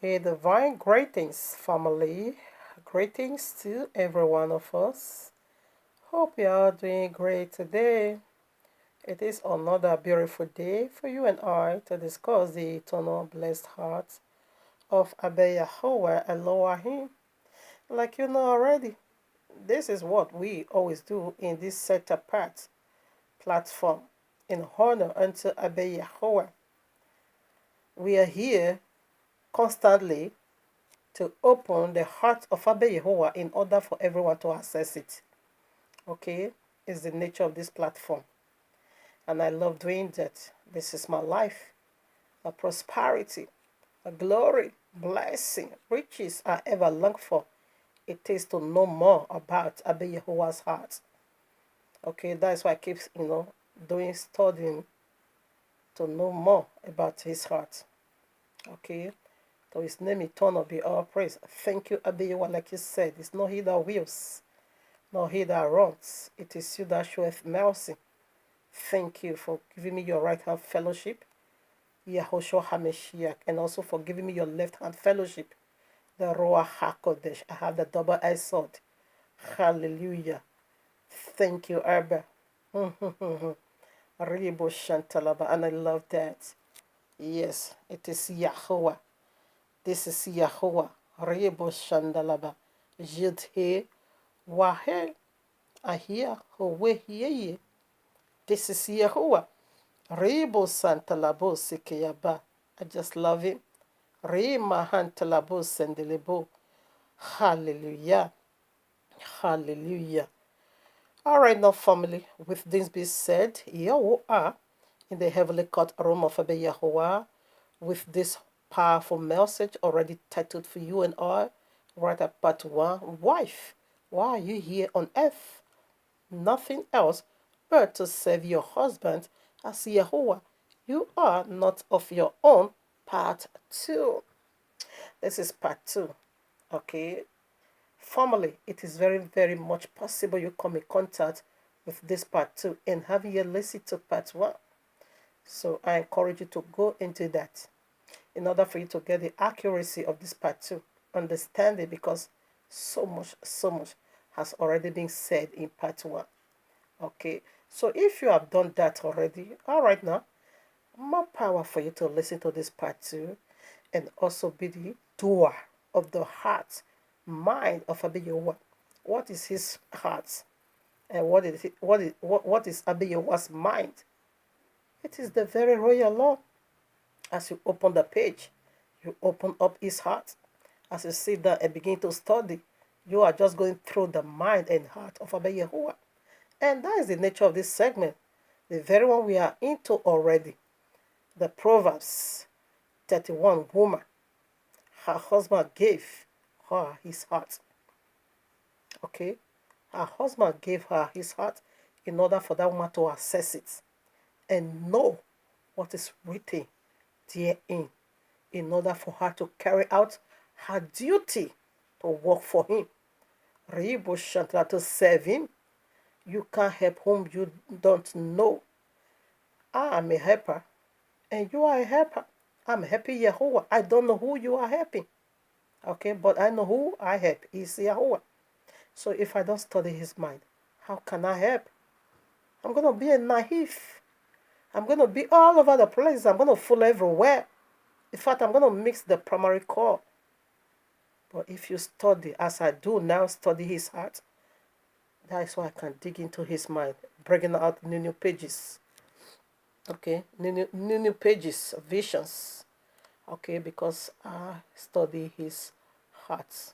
A divine greetings, family. Greetings to every one of us. Hope you are doing great today. It is another beautiful day for you and I to discuss the eternal blessed heart of Abba Yahweh Elohim. Like you know already, this is what we always do in this set apart platform in honor unto Abba Yahweh. We are here constantly to open the heart of Abba Yehovah in order for everyone to access it. Okay? Is the nature of this platform. And I love doing that. This is my life. A prosperity, a glory, blessing, riches I ever longed for. It is to know more about Abba Yehovah's heart. Okay, that's why I keep, doing studying to know more about his heart. Okay? So his name eternal be all praise. Thank you, Abba Yehovah, like you said. It's not he that wills, nor he that runs. It is you that showeth mercy. Thank you for giving me your right hand fellowship, Yahushua HaMashiach, and also for giving me your left hand fellowship, the Ruach HaKodesh. I have the double-edged sword. Hallelujah. Thank you, Abba. Ribo Shantalaba, and I love that. Yes, it is Yahuwah. This is Yahuwah. Ribo Shandalaba. Jidhe Wahe. Ahia Howe Hieye. This is Yahuwah. Rebo Santalabo Sikeyaba. I just love him. Rema Hantalabo Sendelebo. Hallelujah. Hallelujah. All right, now, family, with this being said, here we are in the heavenly court room of Abba Yahuwah with this powerful message already titled for you and I, right at part 1. Wife, why are you here on earth? Nothing else but to serve your husband as Yahuwah. You are not of your own. Part 2. This is part 2. Okay. Formally, it is very, very much possible you come in contact with this part 2 and have you listened to part 1. So I encourage you to go into that in order for you to get the accuracy of this part 2. Understand it, because so much has already been said in part 1. Okay, so if you have done that already, all right, now more power for you to listen to this part 2 and also be the doer of the heart, mind of Abba Yehovah. What is his heart? And what is Abba Yehovah's mind? It is the very royal law. As you open the page, you open up his heart. As you sit down and begin to study, you are just going through the mind and heart of Abba Yehovah. And that is the nature of this segment, the very one we are into already. The Proverbs 31 woman, her husband gave her his heart. Okay? Her husband gave her his heart in order for that woman to access it and know what is written therein, in order for her to carry out her duty to work for him. Ribo Shantla, to serve him. You can't help whom you don't know. I am a helper, and you are a helper. I'm happy Yahuwah. I don't know who you are helping. Okay, but I know who I help. Is Yahuwah. So if I don't study his mind, how can I help? I'm going to be a naive. I'm going to be all over the place. I'm going to fool everywhere. In fact, I'm going to mix the primary core. But if you study, as I do now, study his heart, that is why I can dig into his mind, bringing out new pages. Okay, new pages, visions. Okay, because I study his heart.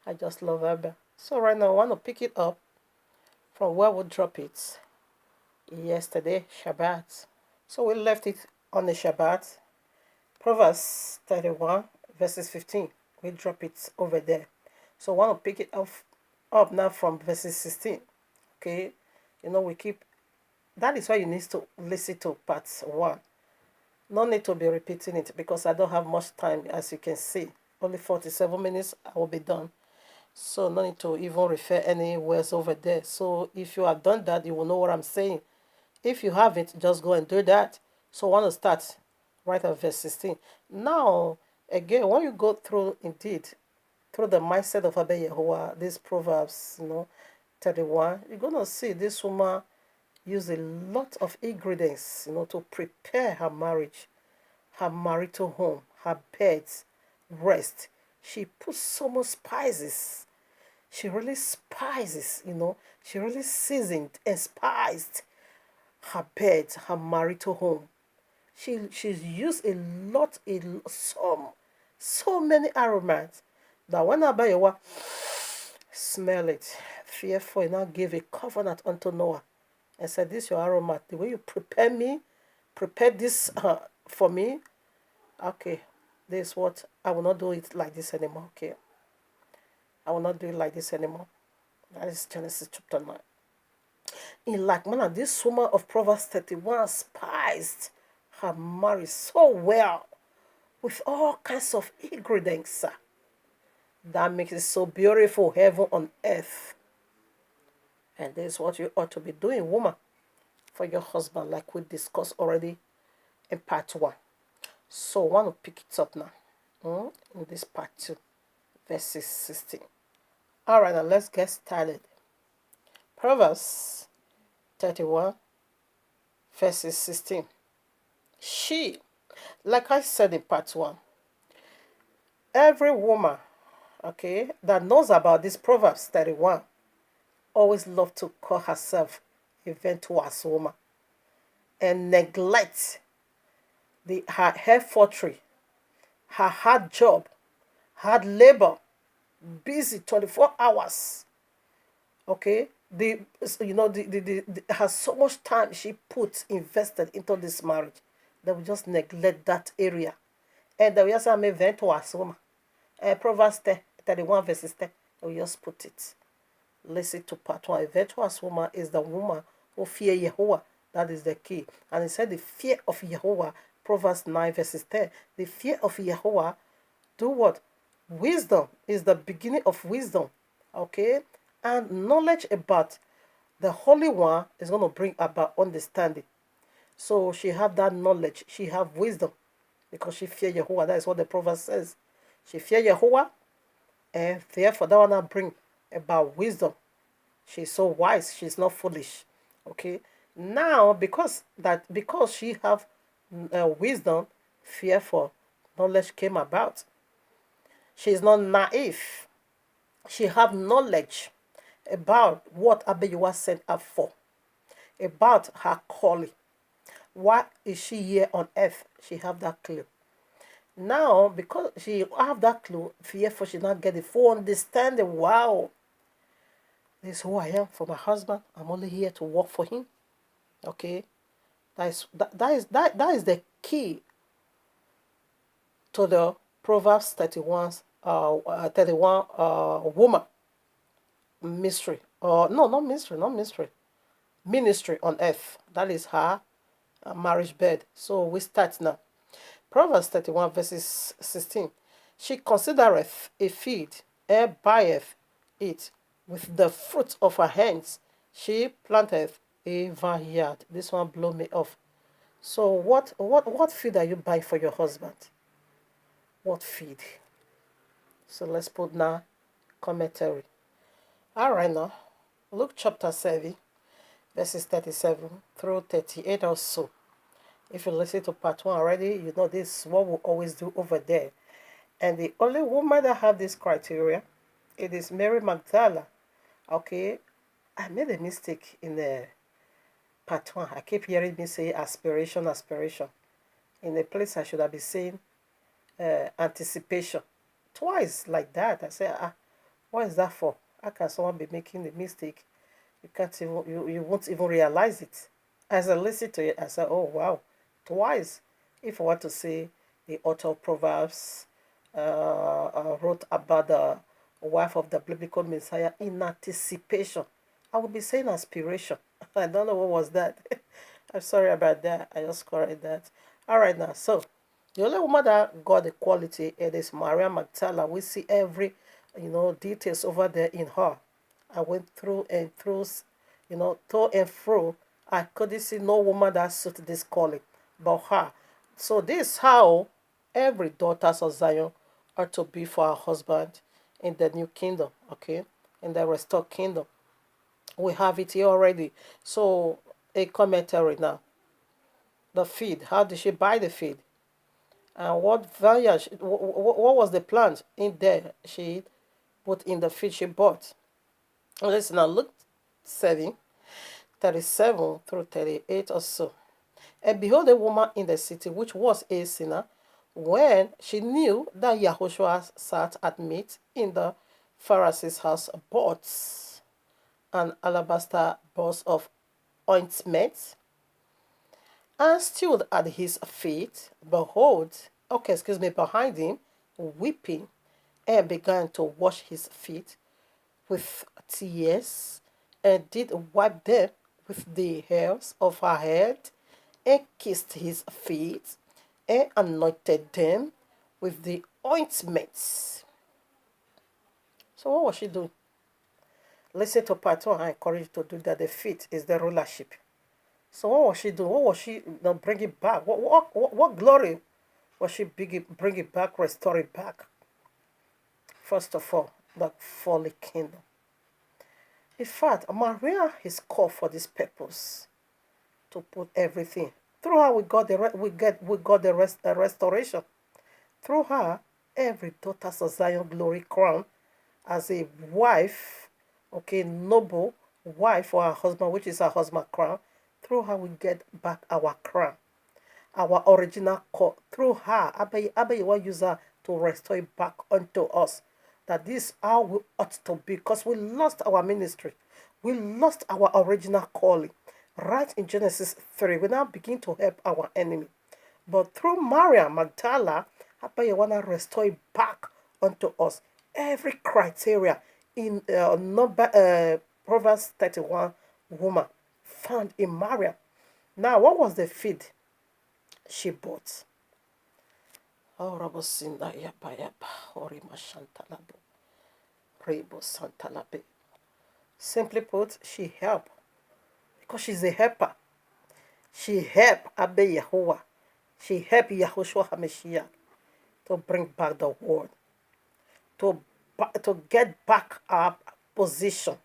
I just love Abba. So right now, I want to pick it up from where we drop it yesterday, Shabbat. So we left it on the Shabbat, Proverbs 31, verses 15. We drop it over there. So I want to pick it up now from verses 16. Okay, we keep. That is why you need to listen to part 1. No need to be repeating it, because I don't have much time, as you can see. Only 47 minutes, I will be done. So no need to even refer any words over there. So if you have done that, you will know what I'm saying. If you haven't, just go and do that. So I want to start right at verse 16. Now, Again, when you go through, indeed, through the mindset of Abba Yahuwah, these Proverbs, 31, you're going to see this woman use a lot of ingredients, to prepare her marriage, her marital home, her beds, rest. She puts so much spices. She really spices, She really seasoned and spiced her bed, her marital home. She's used a lot, so many aromas that when Abayawa smell it, fearful, and now gave a covenant unto Noah and said, "This is your aroma. The way you prepare this for me, okay, this is what I will not do it like this anymore. Okay, I will not do it like this anymore." That is Genesis chapter 9. In like manner, this woman of Proverbs 31 spiced her marriage so well with all kinds of ingredients that makes it so beautiful, heaven on earth. And this is what you ought to be doing, woman, for your husband, like we discussed already in part 1. So I want to pick it up now in this part 2, verses 16. All right, now let's get started. Proverbs 31, verses 16. She, like I said in part 1, every woman, okay, that knows about this Proverbs 31 always love to call herself a virtuous woman and neglect her effortry, her hard job, hard labor, busy 24 hours. Okay, has so much time she puts invested into this marriage that we just neglect that area. And we also have a virtuous woman. Proverbs 31 verses 10. We just put it. Listen to part 1. A virtuous woman is the woman who fear Yahuwah. That is the key. And it said the fear of Yahuwah, Proverbs 9 verses 10. The fear of Yahuwah, do what? Wisdom is the beginning of wisdom. Okay? And knowledge about the Holy One is going to bring about understanding. So she have that knowledge. She have wisdom because she fear Yahuwah. That is what the Proverbs says. She fear Yahuwah, and therefore that will not bring about wisdom. She's so wise. She's not foolish. Okay. Now, because she have wisdom, fearful knowledge came about. She is not naive. She have knowledge about what Abayua sent her for, about her calling. Why is she here on earth? She have that clue. Now, because she have that clue, fearful she not get the full understanding. Wow, this is who I am for my husband. I'm only here to work for him. Okay, that is the key to the Proverbs 31 woman mystery. No, not mystery. Ministry on earth. That is her marriage bed. So we start now. Proverbs 31 verses 16. She considereth a field, and buyeth it with the fruit of her hands. She planteth a vineyard. This one blow me off. So what feed are you buying for your husband? What feed? So let's put now commentary. All right now, Luke chapter 7, verses 37 through 38 or so. If you listen to part 1 already, you know this is what we always do over there. And the only woman that have this criteria, it is Mary Magdala. Okay, I made a mistake in the part 1. I keep hearing me say aspiration. In the place I should have been saying anticipation. Twice like that. I say, what is that for? How can someone be making the mistake? You can't even you won't even realize it. As I listen to it, I say, oh wow, twice. If I want to say the author of Proverbs wrote about the wife of the biblical Messiah in anticipation, I would be saying aspiration. I don't know what was that. I'm sorry about that. I just corrected that. All right now, so the only woman that got the quality it is Maria Magdala. We see every details over there in her. I went through and through, to and fro. I couldn't see no woman that suited this calling but her. So this is how Every daughters of Zion are to be for our husband in the new kingdom, okay? In the restored kingdom. We have it here already. So, a commentary now. The feed. How did she buy the feed? And what value, what was the plant in there she put in the feed she bought? Listen now, look 7, 37 through 38 or so. And behold, a woman in the city which was a sinner, when she knew that Yahushua sat at meat in the Pharisee's house, bought an alabaster box of ointment and stood at his feet, behind him, weeping, and began to wash his feet with tears, and did wipe them with the hairs of her head, and kissed his feet, and anointed them with the ointments. So what was she doing? Listen to part 1. I encourage you to do that. The feet is the rulership. So what was she doing? What was she bringing back? What glory was she bringing back, restoring back? First of all, the fallen kingdom. In fact, Maria is called for this purpose, to put everything. Through her, we got the restoration. Through her, every daughter of Zion glory crown as a wife, okay, noble wife for her husband, which is her husband crown. Through her, we get back our crown, our original call. Through her, Abayi will use her to restore it back unto us. That this is how we ought to be, because we lost our ministry. We lost our original calling. Right in Genesis 3, we now begin to help our enemy. But through Maria Magdala, Abayi want to restore it back unto us. Every criteria in Proverbs 31 woman found in Maria. Now, what was the feed she bought? Oh, Rabosinda Yapa Yapa, Orima Shantalabu, Rebo Santalabe. Simply put, she helped, because she's a helper. She helped Abba Yahuwah. She helped Yahushua HaMashiach to bring back the word, to get back our position.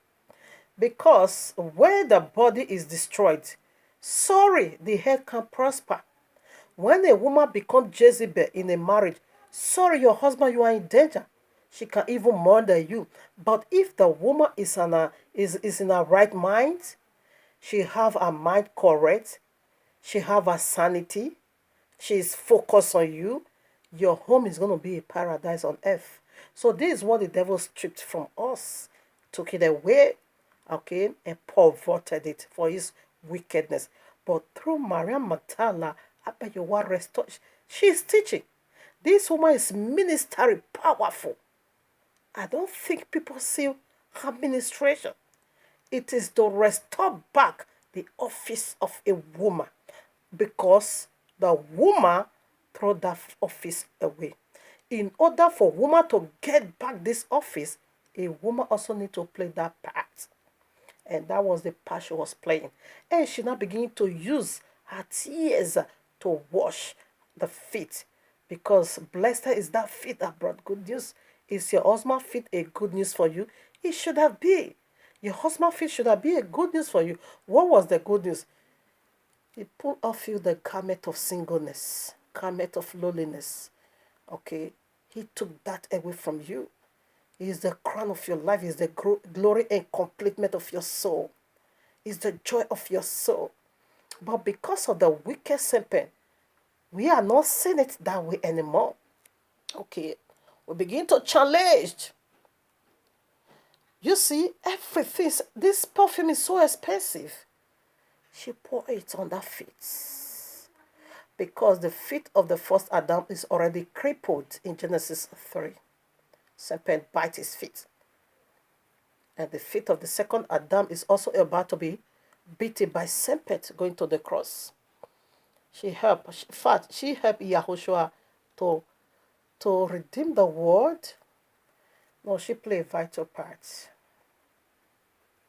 Because where the body is destroyed, the head can prosper. When a woman becomes Jezebel in a marriage, your husband, you are in danger. She can even murder you. But if the woman is in her right mind, she have her mind correct, she have her sanity, she is focused on you, your home is going to be a paradise on earth. So this is what the devil stripped from us, took it away, okay, and perverted it for his wickedness. But through Maria Magdala, Abayowa restored. She is teaching. This woman is ministry powerful. I don't think people see her ministration. It is to restore back the office of a woman, because the woman threw that office away. In order for woman to get back this office, a woman also need to play that part. And that was the part she was playing. And she now began to use her tears to wash the feet. Because blessed is that feet that brought good news. Is your husband's feet a good news for you? It should have been. Your husband's feet should have been a good news for you. What was the good news? He pulled off you the garment of singleness, garment of lowliness. Okay? He took that away from you. He is the crown of your life. He is the glory and completement of your soul. He is the joy of your soul. But because of the wicked serpent, we are not seeing it that way anymore. Okay, we begin to challenge. You see, everything, this perfume is so expensive. She poured it on their feet. Because the feet of the first Adam is already crippled in Genesis 3. Serpent bite his feet. And the feet of the second Adam is also about to be beaten by serpent going to the cross. She helped Yahushua to redeem the world. No, she played a vital part.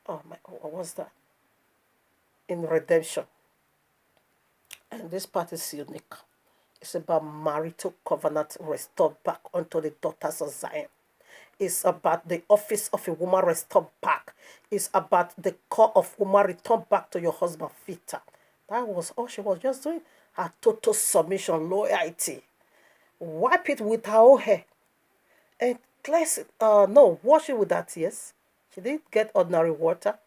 Oh my, what was that? In redemption. And this part is unique. It's about marital covenant restored back unto the daughters of Zion. It's about the office of a woman restored back. It's about the core of woman returned back to your husband, Vita. That was all she was just doing. Her total submission, loyalty. Wipe it with her own hair. And cleanse it. No, wash it with her tears. She didn't get ordinary water.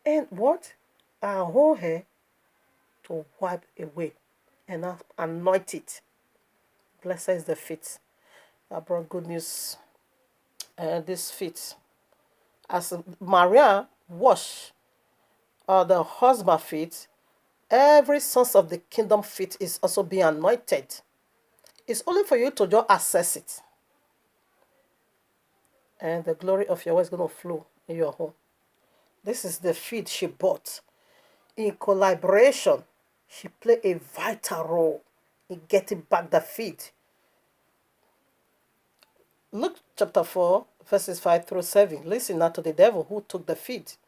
And what? Her whole hair to wipe away and anoint it. Blessed is the feet. I brought good news. This feet. As Maria washed the husband feet, every sons of the kingdom feet is also being anointed. It's only for you to just access it. And the glory of Yahweh is going to flow in your home. This is the feet she bought. In collaboration, she played a vital role in getting back the feet. Luke chapter 4, verses 5 through 7. Listen now to the devil who took the feet.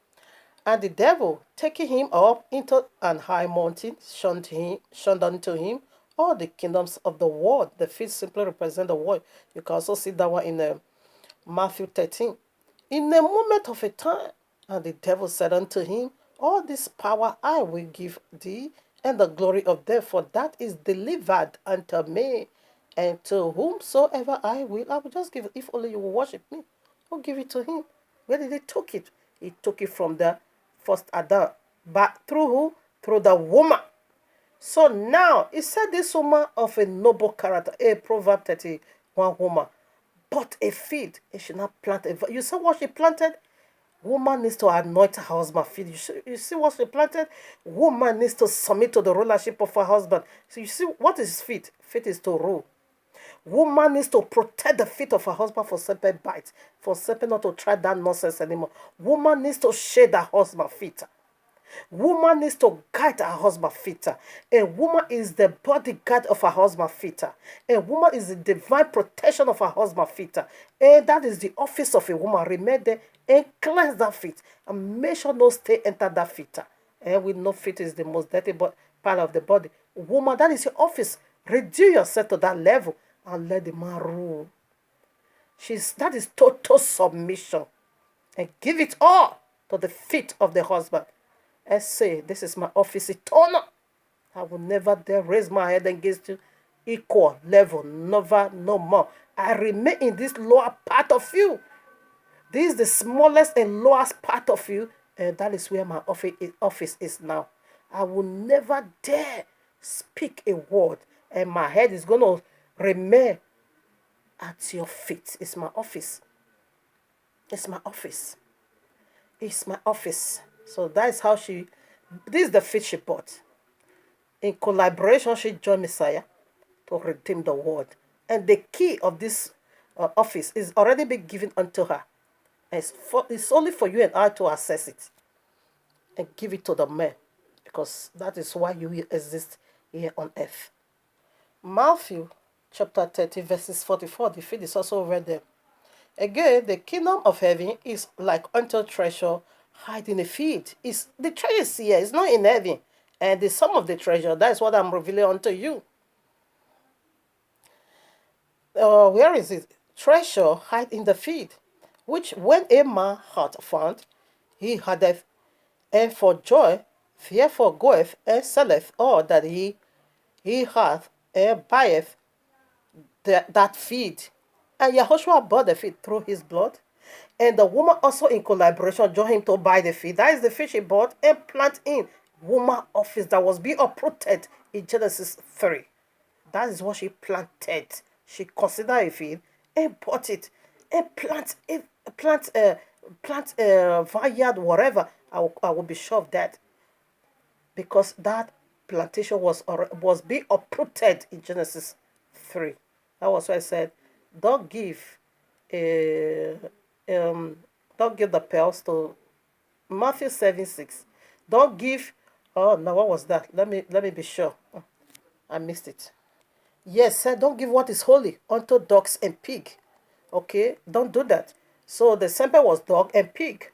And the devil, taking him up into an high mountain, shunned unto him all the kingdoms of the world. The feet simply represent the world. You can also see that one in Matthew 13. In a moment of a time, and the devil said unto him, all this power I will give thee, and the glory of them, for that is delivered unto me. And to whomsoever I will just give it. If only you will worship me, I'll give it to him. Where did he take it? He took it from the first Adam. But through who? Through the woman. So now, he said this woman of a noble character, a Proverb 31 woman, but a field. He should not plant a. You see what she planted? Woman needs to anoint her husband feet. You see what she planted? Woman needs to submit to the rulership of her husband. So you see, what is feet? Feet is to rule. Woman needs to protect the feet of her husband for serpent bites, for serpent not to try that nonsense anymore. Woman needs to shade her husband's feet. Woman needs to guide her husband's feet. A woman is the bodyguard of her husband's feet. A woman is the divine protection of her husband's feet. And that is the office of a woman. Remain there and cleanse that feet. And make sure no stain enter that feet. And we know feet is the most dirty part of the body. Woman, that is your office. Reduce yourself to that level and let the man rule. That is total submission. And give it all to the feet of the husband. And say, this is my office eternal. I will never dare raise my head against you. Equal level, never, no more. I remain in this lower part of you. This is the smallest and lowest part of you. And that is where my office is now. I will never dare speak a word. And my head is going to remain at your feet. It's my office. It's my office. It's my office. So that is how this is the feet she bought. In collaboration, she joined Messiah to redeem the world. And the key of this office is already been given unto her. And it's only for you and I to access it. And give it to the man. Because that is why you will exist here on earth. Matthew chapter 30 verses 44. The feet is also read there. Again, the kingdom of heaven is like unto treasure hide in a field. The treasure is here, it's not in heaven. And the sum of the treasure, that is what I'm revealing unto you. Where is it? Treasure hide in the field, which when a man hath found, he hadeth, and for joy, therefore goeth and selleth all that he hath, and buyeth that field. And Yahushua bought the field through his blood. And the woman also in collaboration joined him to buy the field. That is the field she bought and plant in. Woman office that was being uprooted in Genesis 3. That is what she planted. She considered a field and bought it. And plant vineyard, whatever. I will be sure of that. Because that plantation was being uprooted in Genesis 3. That was why I said, don't give the pearls to Matthew 7:6. Don't give. Oh no, what was that? Let me be sure. I missed it. Yes, sir. Don't give what is holy unto dogs and pig. Okay, don't do that. So the sample was dog and pig.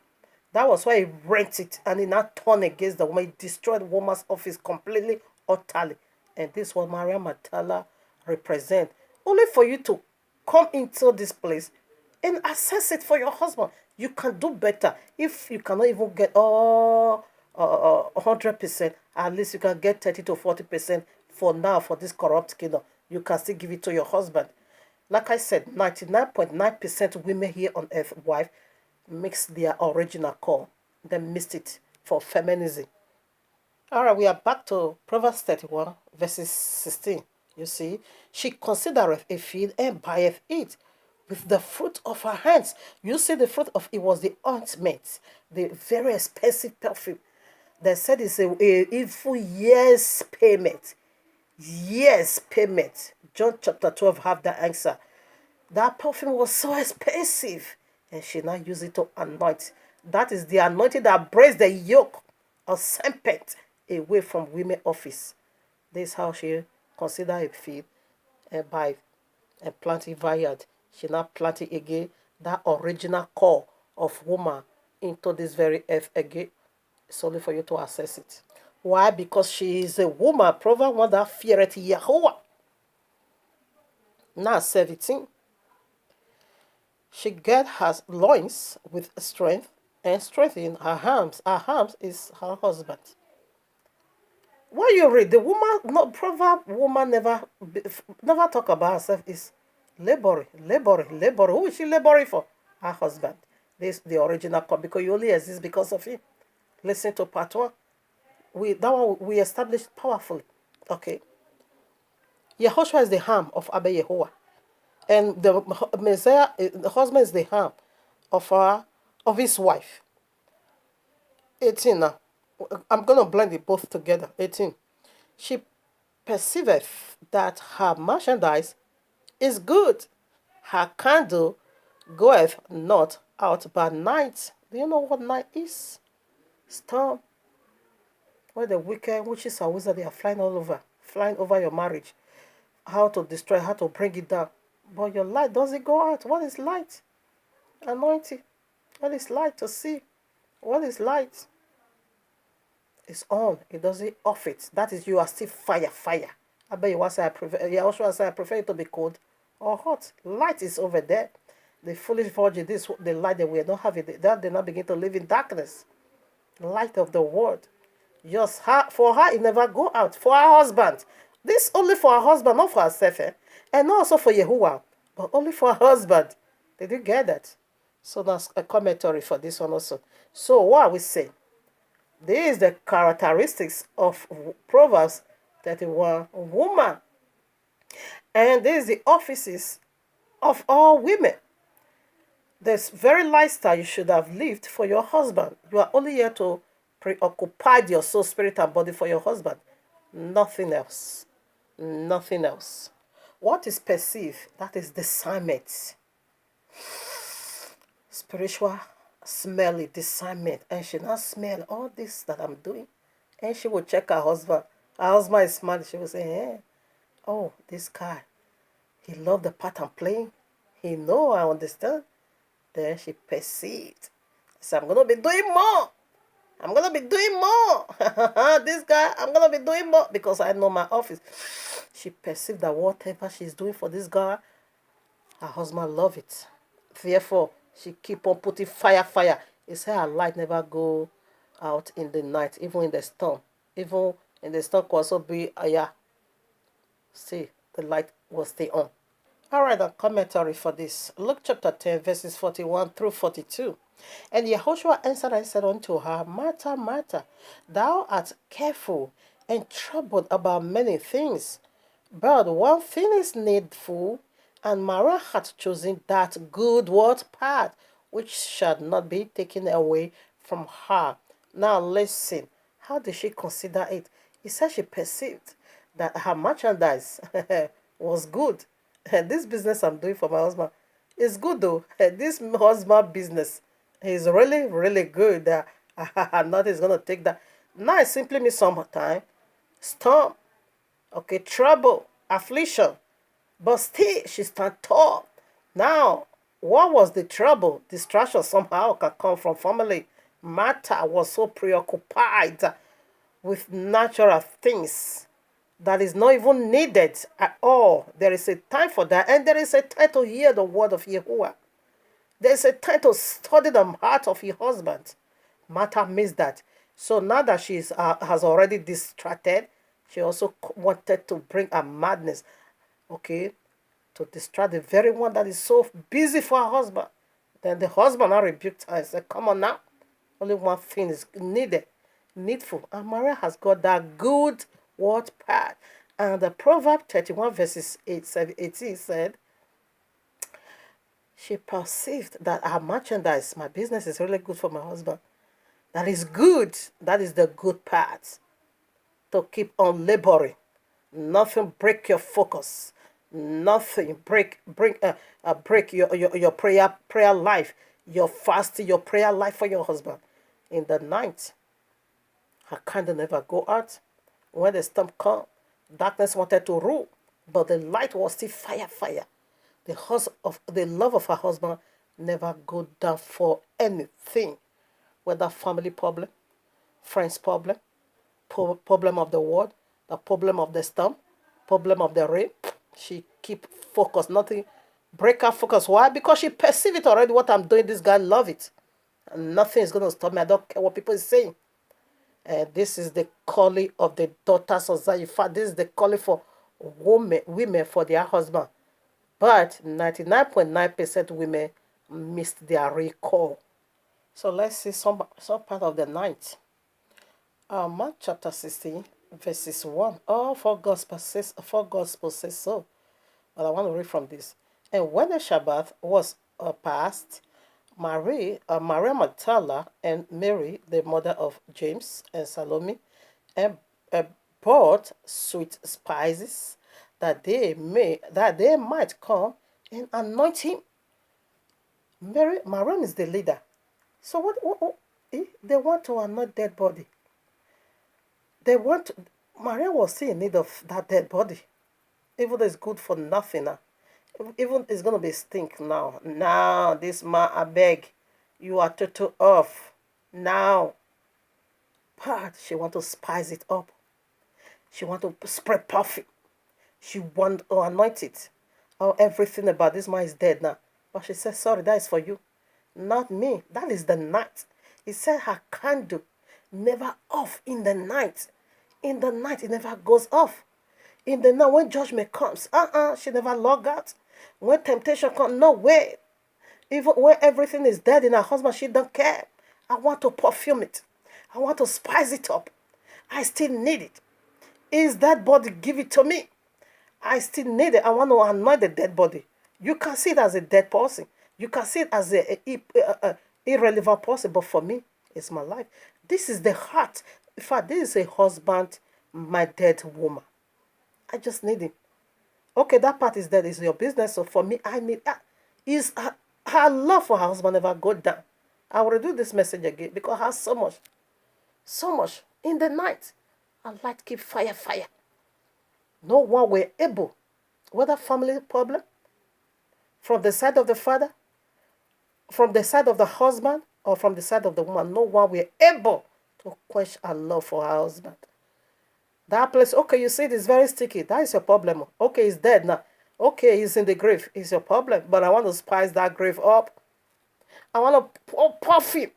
That was why he rent it and he now turned against the woman. He destroyed the woman's office completely, utterly. And this is what Maria Magdala represent. Only for you to come into this place and assess it for your husband. You can do better. If you cannot even get all 100%, at least you can get 30 to 40% for now for this corrupt kingdom. You can still give it to your husband. Like I said, 99.9% women here on earth, wife, mix their original call. They missed it for feminism. All right, we are back to Proverbs 31, verses 16. You see, she considereth a field and buyeth it with the fruit of her hands. You see, the fruit of it was the ointment, the very expensive perfume. They said it's a full year's payment. Year's payment. John chapter 12 have the answer. That perfume was so expensive, and she now used it to anoint. That is the anointing that breaks the yoke of serpent away from women's office. This is how she considered a field and buy and plant a vineyard. She now planted again that original core of woman into this very earth again. It's only for you to access it. Why? Because she is a woman. Proverbs 1 that feareth Yahuwah. Now 17. She girt her loins with strength and strengthen her arms. Her arms is her husband. When you read the woman, no proverb woman never talk about herself is laboring. Who is she laboring for? Her husband. This is the original call because you only exist because of him. Listen to part 1. That one we established powerfully. Okay. Yehoshua is the arm of Abba Yehovah. And the Messiah, the husband is the arm of his wife. 18 now. I'm going to blend it both together. 18. She perceiveth that her merchandise is good. Her candle goeth not out by night. Do you know what night is? Storm. Where the wicked witches and wizards, they are flying over your marriage. How to destroy, how to bring it down. But your light doesn't go out. What is light? Anointing. What is light to see? What is light? It's on. It doesn't off it. That is, you are still fire. I bet you I prefer it to be cold or hot. Light is over there. The foolish virgin, this the light that we don't have it. That they not begin to live in darkness. Light of the world. Just for her, it never go out. For her husband. This only for her husband, not for herself. And not also for Yahuwah, but only for her husband. Did you get that? So that's a commentary for this one also. So what are we saying? This is the characteristics of Proverbs 31 woman. And this is the offices of all women. This very lifestyle you should have lived for your husband. You are only here to preoccupy your soul, spirit, and body for your husband. Nothing else. Nothing else. What is perceived? That is discernment. Spiritual smelly discernment. And she now smell all this that I'm doing. And she will check her husband. Her husband is smart. She will say, hey, oh, this guy, he loved the part I'm playing. He know, I understand. Then she perceived. So I'm going to be doing more. I'm going to be doing more. This guy, I'm going to be doing more because I know my office. She perceived that whatever she's doing for this guy, her husband love it. Therefore, she keep on putting fire. It said her light never go out in the night, even in the storm. Even in the storm could also be, see, the light will stay on. All right, a commentary for this. Luke chapter 10, verses 41 through 42. And Yehoshua answered and said unto her, Martha, Martha, thou art careful and troubled about many things. But one thing is needful, and Mary hath chosen that good word part, which shall not be taken away from her. Now listen, how did she consider it? It said she perceived that her merchandise was good. This business I'm doing for my husband is good though. This husband business is really, really good. Nothing's going to take that. Now it simply means sometime storm, okay, trouble, affliction. But still, she stand tall. Now, what was the trouble? Distraction somehow can come from family. Martha was so preoccupied with natural things that is not even needed at all. There is a time for that, and there is a time to hear the word of Yahuwah. There is a time to study the heart of your husband. Martha missed that. So now that she has already distracted, she also wanted to bring a madness, okay, to distract the very one that is so busy for her husband. Then the husband now rebuked her and said, come on now. Only one thing is needful. And Maria has got that good word part. And the Proverb 31 verses 18 said, she perceived that her merchandise, my business is really good for my husband. That is good. That is the good part. To keep on laboring. Nothing break your focus. Nothing break your prayer life, your fasting, your prayer life for your husband. In the night, her candle never go out. When the storm come, darkness wanted to rule, but the light was still fire. The love of her husband never go down for anything, whether family problem, friends problem, problem of the world, the problem of the storm, problem of the rain. She keep focused, nothing break her focus. Why? Because she perceive it already. What I'm doing, this guy love it, and nothing is gonna stop me. I don't care what people is saying. This is the calling of the daughters of Zion. In fact, this is the calling for women for their husband. But 99.9% women missed their recall. So let's see some part of the night. Mark chapter 16, verses 1. Oh, for gospel says so. But I want to read from this. And when the Shabbat was past, Maria Magdalene and Mary, the mother of James and Salome, and bought sweet spices that they might come and anoint him. Mariam is the leader. So what they want to anoint dead body. Maria was still in need of that dead body. Even though it's good for nothing now. Even it's going to be stink now. Now, this man, I beg, you are total off. Now. But she want to spice it up. She want to spread perfume. She want to anoint it. Oh, everything about this man is dead now. But she said, sorry, that is for you. Not me. That is the night. He said her candle never off in the night. In the night, it never goes off. In the night, when judgment comes, she never log out. When temptation comes, no way. Even when everything is dead in her husband, she don't care. I want to perfume it. I want to spice it up. I still need it. Is that body, give it to me. I still need it. I want to anoint the dead body. You can see it as a dead person. You can see it as a irrelevant person. But for me, it's my life. This is the heart. In fact, this is a husband, my dead woman. I just need him. Okay, that part is dead. It's your business. So for me, I need that. Is her love for her husband never go down? I will do this message again because I have so much in the night. I light keep fire. No one were able, whether family problem, from the side of the father, from the side of the husband, or from the side of the woman, no one were able to quench her love for her husband. That place, okay, you see it is very sticky. That is your problem. Okay, he's dead now. Okay, he's in the grave. It's your problem. But I want to spice that grave up. I want to puff it.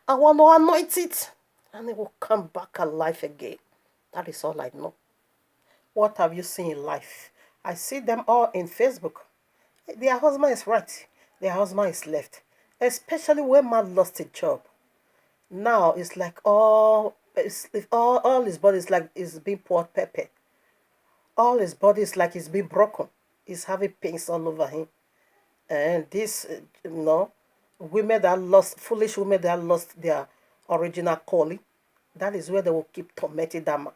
I want to anoint it. And it will come back alive again. That is all I know. What have you seen in life? I see them all in Facebook. Their husband is right. Their husband is left. Especially when man lost a job. Now it's like all his body is like it's being poured pepper. All his body is like it's being broken. He's having pains all over him. And this, women that lost, foolish women that lost their original calling, that is where they will keep tormenting that man.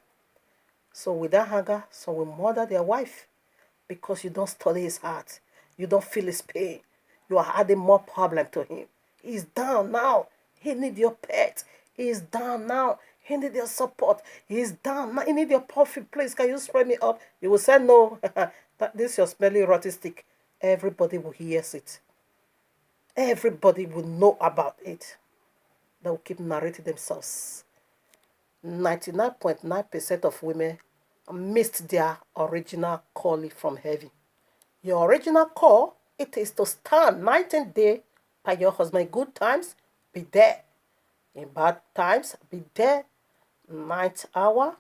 So with that hunger, some will murder their wife because you don't study his heart. You don't feel his pain. You are adding more problem to him. He's down now. He needs your pet. He's down now. He needs your support. He's down now. He needs your perfume. Please, can you spray me up? You will say no. This is your smelly rotten stick. Everybody will hear it. Everybody will know about it. They will keep narrating themselves. 99.9% of women missed their original calling from heaven. Your original call, it is to stand night and day by your husband. In good times, be there. In bad times, be there. Night hour,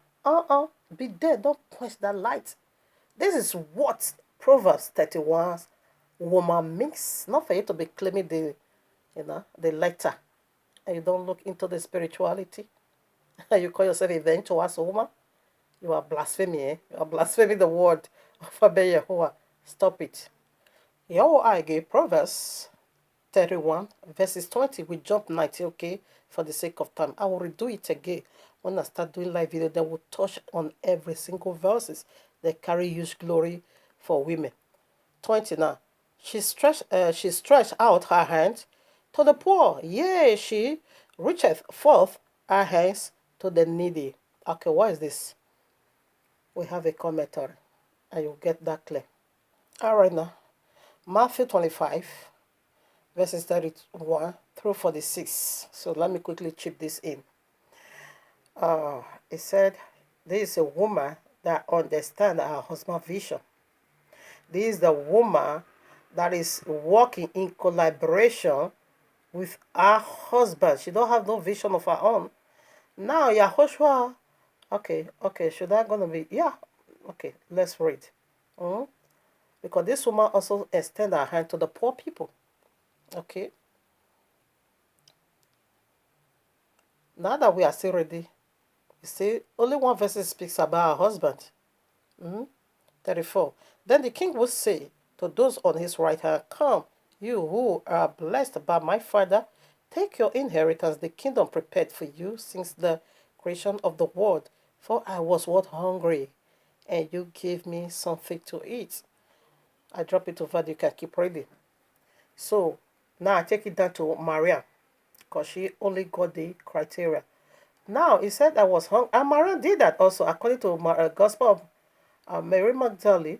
be there. Don't quench that light. This is what Proverbs 31 woman means. Not for you to be claiming the letter, and you don't look into the spirituality. And you call yourself a virtuous woman. You are blaspheming, eh? You are blaspheming the word of Yahuwah. Stop it. Yahuwah gave Proverbs 31 verses 20. We jump 90, okay, for the sake of time. I will redo it again when I start doing live video. That will touch on every single verses that carry huge glory for women. 20 now. She stretched out her hand to the poor. Yea, she reacheth forth her hands to the needy. Okay, what is this? We have a commentary, and you'll get that clear. All right now. Matthew 25, verses 31 through 46. So let me quickly chip this in. It said, this is a woman that understands her husband's vision. This is the woman that is working in collaboration with her husband. She don't have no vision of her own. Now, Yahushua, okay, should I gonna be, yeah, okay, let's read. Because this woman also extend her hand to the poor people. Okay. Now that we are still ready, you see, only one verse speaks about her husband. 34. Then the king would say to those on his right hand, come, you who are blessed by my Father, take your inheritance, the kingdom prepared for you since the creation of the world. For I was hungry, and you gave me something to eat. I drop it over there, you can keep reading. So, now I take it down to Maria, because she only got the criteria. Now, he said I was hungry, and Maria did that also, according to Gospel of Mary Magdalene,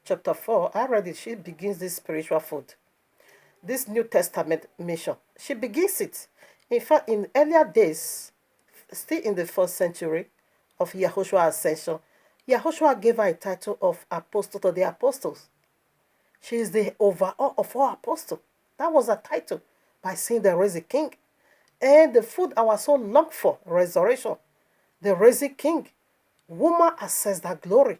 chapter 4. I read it. She begins this spiritual food, this New Testament mission. She begins it. In fact, in earlier days, still in the 1st century of Yahushua's ascension, Yahushua gave her a title of apostle to the apostles. She is the overall of all apostles. That was a title, by saying the risen king. And the food I was so longed for, resurrection, the risen king. Woman accessed that glory.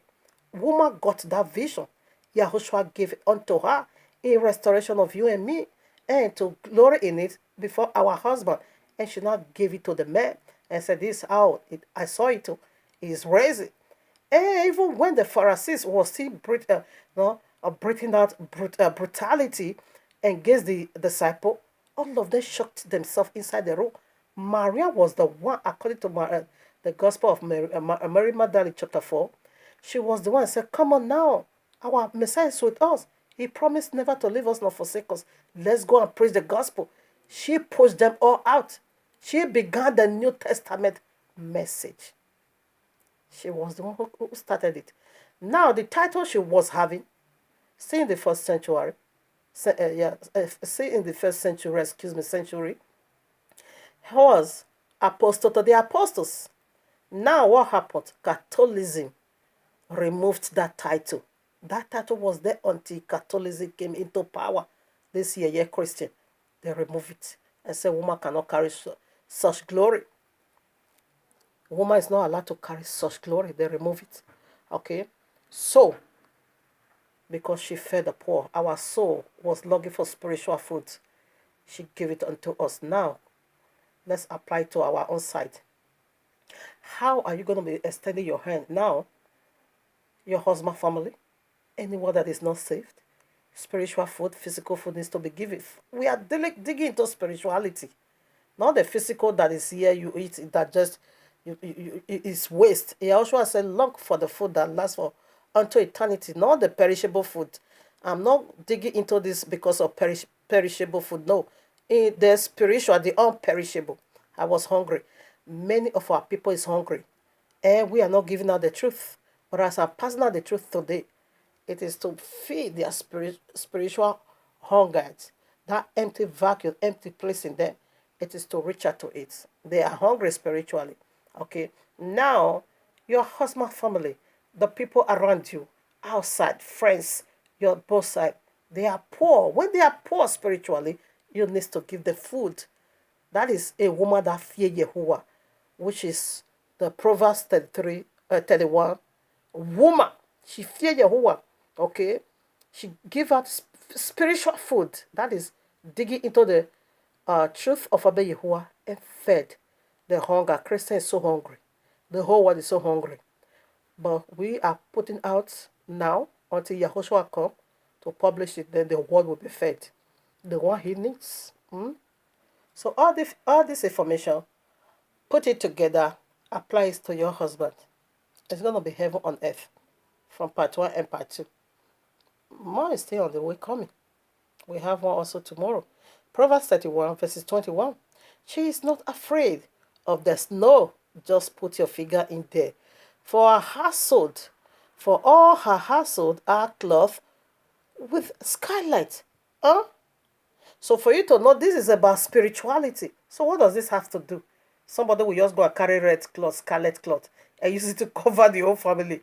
Woman got that vision. Yahushua gave it unto her in restoration of you and me, and to glory in it before our husband. And she not gave it to the man and said, this is how I saw it too. He is raising. And even when the Pharisees were still breathing out brutality against the disciple, all of them shocked themselves inside the room. Maria was the one, according to the Gospel of Mary Magdalene, chapter 4. She was the one who said, come on now, our Messiah is with us. He promised never to leave us nor forsake us. Let's go and preach the gospel. She pushed them all out. She began the New Testament message. She was the one who started it. Now, the title she was having, see in the 1st century, century, was apostle to the apostles. Now, what happened? Catholicism removed that title. That title was there until Catholicism came into power. This year, Christian, they removed it and said woman cannot carry such glory. Woman is not allowed to carry such glory. They remove it. Okay? So, because she fed the poor, our soul was longing for spiritual food. She gave it unto us. Now, let's apply it to our own side. How are you going to be extending your hand now? Your husband, family, anyone that is not saved, spiritual food, physical food needs to be given. We are digging into spirituality, not the physical that is here you eat that just it's waste. He also said, look for the food that lasts for unto eternity, not the perishable food. I'm not digging into this because of perishable food. No, the spiritual, the unperishable. I was hungry. Many of our people is hungry, and we are not giving out the truth. But as I'm passing out the truth today, it is to feed their spiritual hunger, that empty vacuum, empty place in them. It is to reach out to it. They are hungry spiritually. Okay. Now, your husband family, the people around you, outside, friends, your both side, they are poor. When they are poor spiritually, you need to give them food. That is a woman that fear Yahuwah, which is the Proverbs 33, 31. Woman, she fear Yahuwah, okay? She give out spiritual food. That is digging into the truth of Abba Yahuwah and fed the hunger. Christian is so hungry. The whole world is so hungry. But we are putting out now until Yahushua come to publish it, then the world will be fed. The one he needs. So all this information, put it together, apply it to your husband. It's gonna be heaven on earth. From part 1 and part 2. More is still on the way coming. We have one also tomorrow. Proverbs 31 verses 21. She is not afraid of the snow. Just put your finger in there. For all her household are clothed with skylight. Huh? So for you to know, this is about spirituality. So what does this have to do? Somebody will just go and carry red cloth, scarlet cloth, and use it to cover the whole family.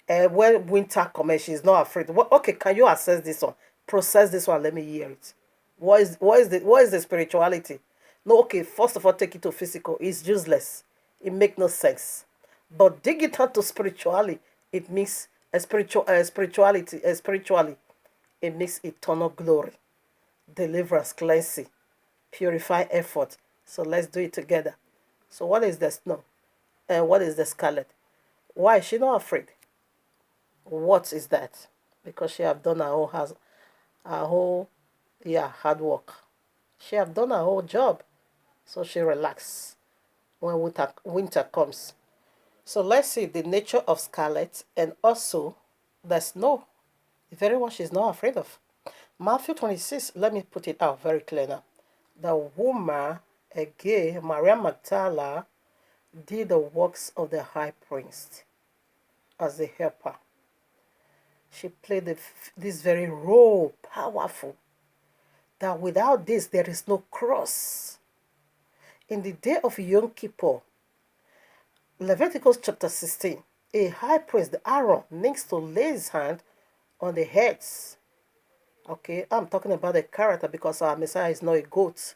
And when winter comes, she's not afraid. Okay, can you assess this one? Process this one. Let me hear it. What is the spirituality? No, okay. First of all, take it to physical. It's useless. It makes no sense. But dig it out to spiritually. It means spiritually. It means eternal glory, deliverance, cleansing, purify effort. So let's do it together. So what is the snow? And what is the scarlet? Why is she not afraid? What is that? Because she have done hard work. She have done her whole job. So she relax when winter comes. So let's see the nature of scarlet and also the snow. The very one she's not afraid of. Matthew 26, let me put it out very clear now. The woman, again, Maria Magdala, did the works of the high priest as a helper. She played this very role, powerful, that without this there is no cross. In the day of Yom Kippur, Leviticus chapter 16, a high priest, Aaron, needs to lay his hand on the heads. Okay, I'm talking about the character because our Messiah is not a goat.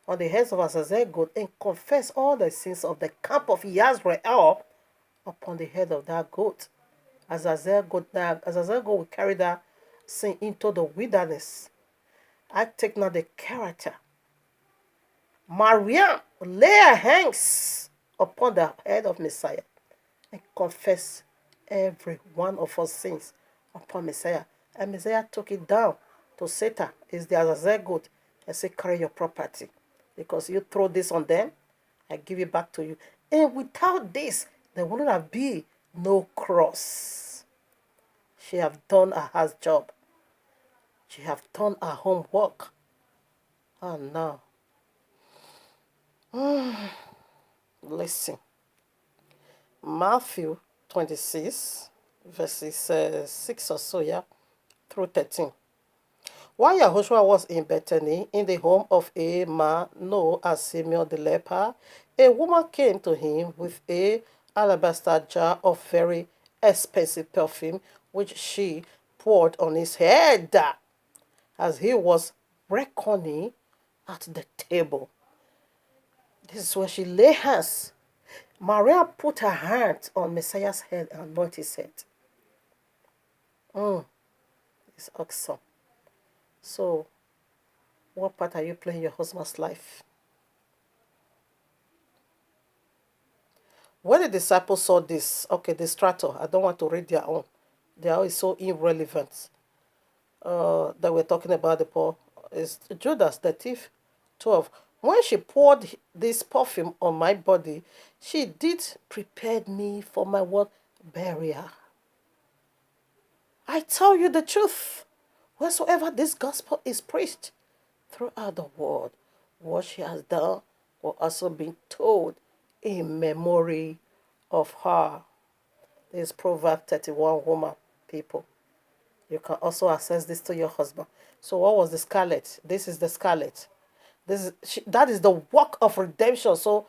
On the heads of Azazel goat and confess all the sins of the camp of Yisrael upon the head of that goat. Azazel goat will carry that sin into the wilderness. I take now the character. Maria lay her hands upon the head of Messiah and confess every one of our sins upon Messiah. And Messiah took it down to Satan, is the Azazel goat, and say, carry your property. Because you throw this on them, I give it back to you. And without this, there wouldn't have been no cross. She have done her house job. She have done her homework. Oh no. Listen. Matthew 26, verses 6 or so, yeah, through 13. While Yahushua was in Bethany, in the home of a man known as Simeon the leper, a woman came to him with a alabaster jar of very expensive perfume, which she poured on his head as he was reckoning at the table. This is where she lay hands. Maria put her hand on Messiah's head and anointed his head. It's awesome. So, what part are you playing in your husband's life? When the disciples saw this, okay, the strato, I don't want to read their own. Their own is so irrelevant. That we're talking about the Paul is Judas, the thief, 12. When she poured this perfume on my body, she did prepare me for my what? Burial. I tell you the truth. Wheresoever this gospel is preached throughout the world, what she has done will also be told in memory of her. This is Proverbs 31 woman, people. You can also access this to your husband. So what was the scarlet? This is the scarlet. That is the work of redemption. So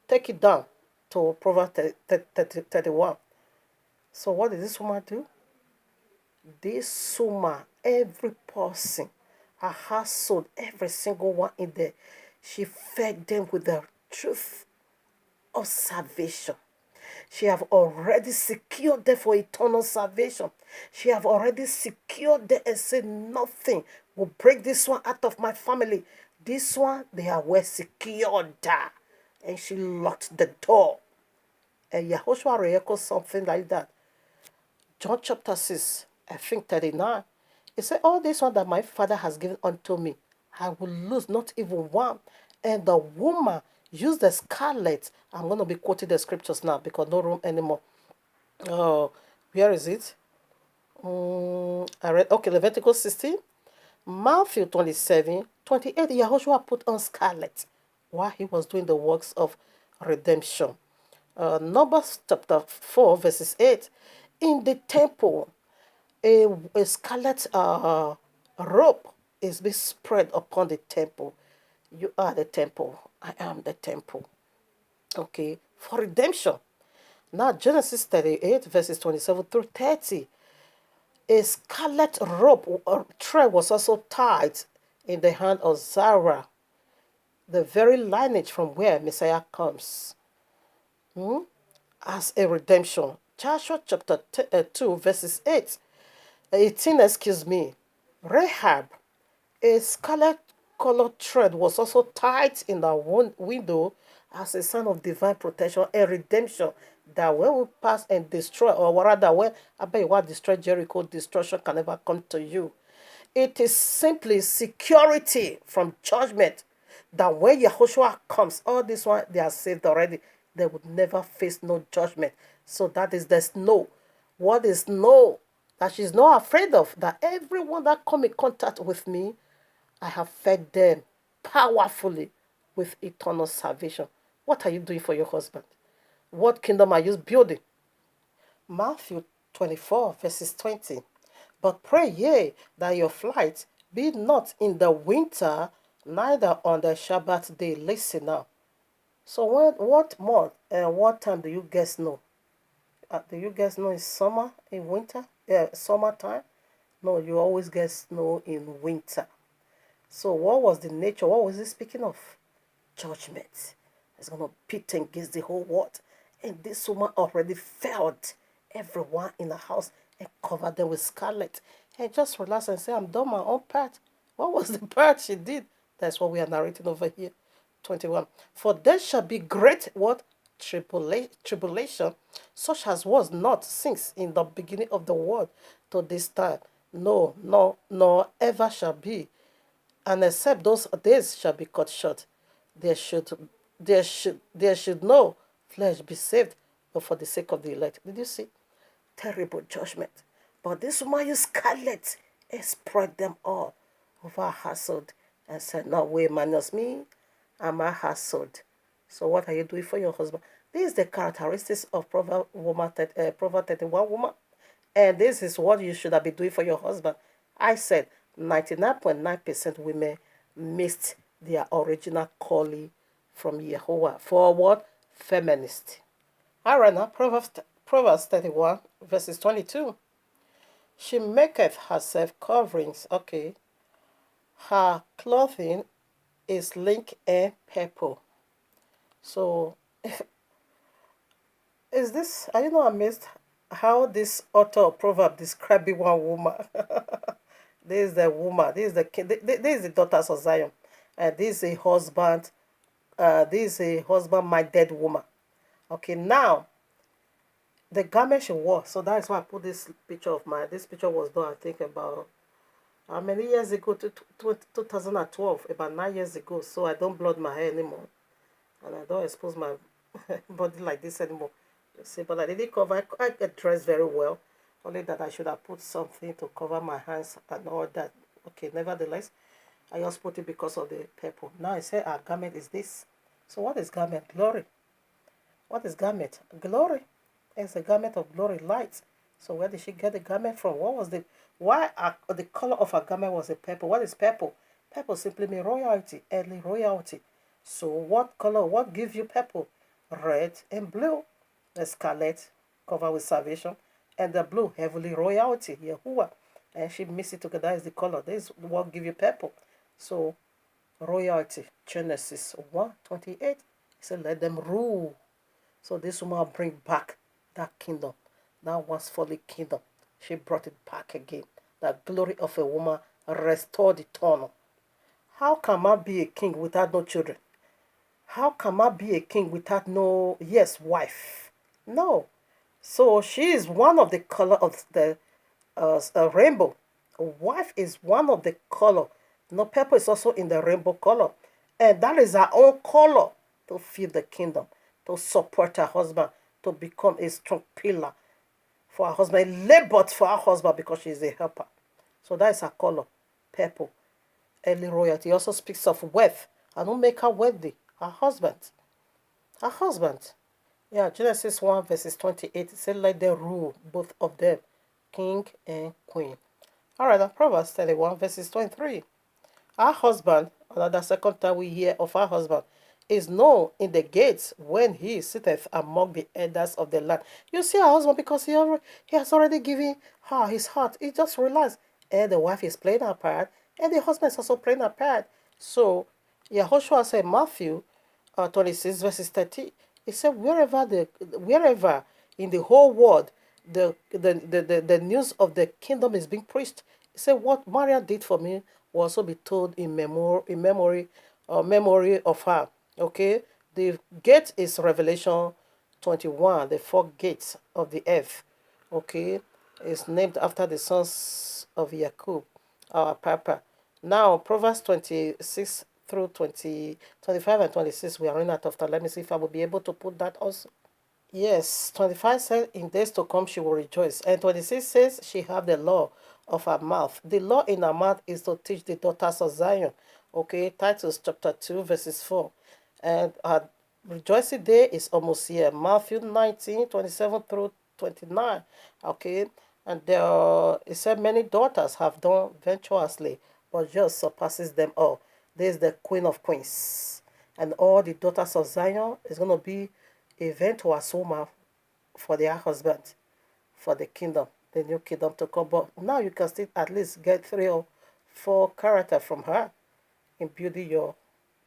take it down to Proverbs 31. So what did this woman do? This woman, every person, her household, every single one in there, she fed them with the truth of salvation. She have already secured them for eternal salvation. She have already secured them and said nothing will break this one out of my family. This one, they are well secured. And she locked the door. And Yahushua echoes something like that. John chapter 6, I think 39. It said, all this one that my father has given unto me, I will lose not even one. And the woman used the scarlet. I'm going to be quoting the scriptures now because no room anymore. Oh, where is it? I read, okay, Leviticus 16, Matthew 27, 28. Yahushua put on scarlet while he was doing the works of redemption. Numbers chapter 4, verses 8. In the temple, a scarlet rope is being spread upon the temple. You are the temple. I am the temple. Okay, for redemption. Now, Genesis 38, verses 27 through 30. A scarlet rope or thread was also tied in the hand of Zara, the very lineage from where Messiah comes, as a redemption. Joshua chapter 2, verses 18, excuse me. Rahab, a scarlet colored thread was also tied in the window as a sign of divine protection and redemption. That when we pass and destroy, or rather, when I bet you what destroy Jericho, destruction can never come to you. It is simply security from judgment. That when Yahushua comes, all this one they are saved already. They would never face no judgment. So that is the snow. What is no? That she's not afraid of. That everyone that come in contact with me, I have fed them powerfully with eternal salvation. What are you doing for your husband? What kingdom are you building? Matthew 24, verses 20. But pray ye that your flight be not in the winter, neither on the Sabbath day. Listen now. So what month and what time do you guys know? Do you guys know it's summer, in winter? Yeah, summertime? No, you always get snow in winter. So what was the nature? What was he speaking of? Judgment. It's going to pit against the whole world. And this woman already felt everyone in the house and covered them with scarlet. And just relax and say, I'm done my own part. What was the part she did? That's what we are narrating over here. 21. For there shall be great what? Tribulation, such as was not since in the beginning of the world to this time. No, nor ever shall be. And except those days shall be cut short, there should no flesh be saved, but for the sake of the elect. Did you see? Terrible judgment. But this woman used scarlet and spread them all over her household and said, no way minus me and my household. So what are you doing for your husband? This is the characteristics of Proverbs 31 woman. And this is what you should have been doing for your husband. I said 99.9% women missed their original calling from Yahuwah. For what? Feminist. All right, now Proverbs 31, verses 22. She maketh herself coverings. Okay. Her clothing is link and purple. So, is this, are you not amazed how this author of Proverbs describing one woman? This is the woman, this is the king, this is the daughters of Zion. And this is a husband, this is a husband-minded woman. Okay, now, the garment she wore, so that is why I put this picture of mine. This picture was done, I think, about how many years ago? 2012, about 9 years ago. So I don't blood my hair anymore. And I don't expose my body like this anymore. You see, but I didn't cover, I get dressed very well. Only that I should have put something to cover my hands and all that. Okay, nevertheless, I just put it because of the purple. Now I say our garment is this. So what is garment? Glory. What is garment? Glory. It's a garment of glory, light. So where did she get the garment from? What was the color of her garment was a purple? What is purple? Purple simply means royalty, early royalty. So what color? What gives you purple? Red and blue. The scarlet, covered with salvation. And the blue, heavenly royalty, Yahuwah. And she mix it together is the color. This is what give you purple. So royalty, Genesis 1:28. He said, let them rule. So this woman bring back that kingdom. That once fallen kingdom. She brought it back again. The glory of a woman restored the throne. How can man be a king without no children? How can man be a king without no, yes, wife? No. So she is one of the color of the rainbow. A wife is one of the color. No, purple is also in the rainbow color. And that is her own color to feed the kingdom, to support her husband, to become a strong pillar for her husband, labored for her husband because she is a helper. So that is her color, purple. Early royalty also speaks of wealth. And who make her wealthy? Her husband. Her husband. Yeah, Genesis 1 verses 28, it said, let them rule, both of them, king and queen. All right, Proverbs 31 verses 23. Our husband, another second time we hear of our husband, is known in the gates when he sitteth among the elders of the land. You see our husband because he has already given her his heart. He just realized, and the wife is playing her part, and the husband is also playing her part. So, Yahushua said, Matthew 26 verses 30, he said, wherever in the whole world the news of the kingdom is being preached, he said, what Maria did for me will also be told in memory of her. Okay, the gate is Revelation 21, the four gates of the earth. Okay, it's named after the sons of Jacob, our Papa. Now, Proverbs 26 through 25 and 26, we are running out of time. Let me see if I will be able to put that also. Yes, 25 says, in days to come she will rejoice. And 26 says, she have the law of her mouth. The law in her mouth is to teach the daughters of Zion. Okay, Titus chapter 2, verses 4. And her rejoicing day is almost here. Matthew 19, 27 through 29. Okay, and it said, many daughters have done virtuously, but just surpasses them all. This is the Queen of Queens. And all the daughters of Zion is going to be a virtuous woman for their husband, for the kingdom, the new kingdom to come. But now you can still at least get 3 or 4 characters from her in building your